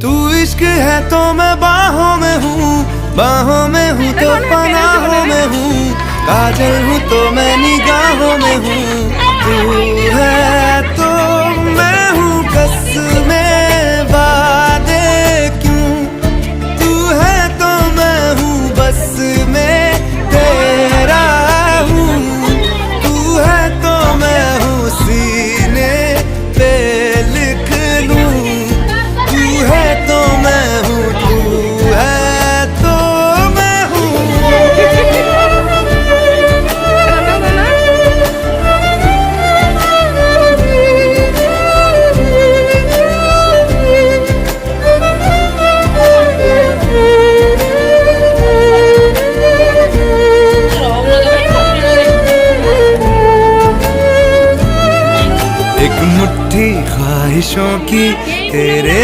तू इश्क है तो मैं बाहों में हूँ, बाहों में हूँ तो पनाहों में हूँ, काजल हूँ तो मैं निगाहों में हूँ। तू है तो मैं हूँ कसमें वादे क्यों, तू है तो मैं हूँ बस में तेरा हूँ, तू है तो मैं हूँ सीने पे लिख लूं, तू है तो मैं हूँ, तू है तो मैं हूँ। एक मुट्ठी ख्वाहिशों की तेरे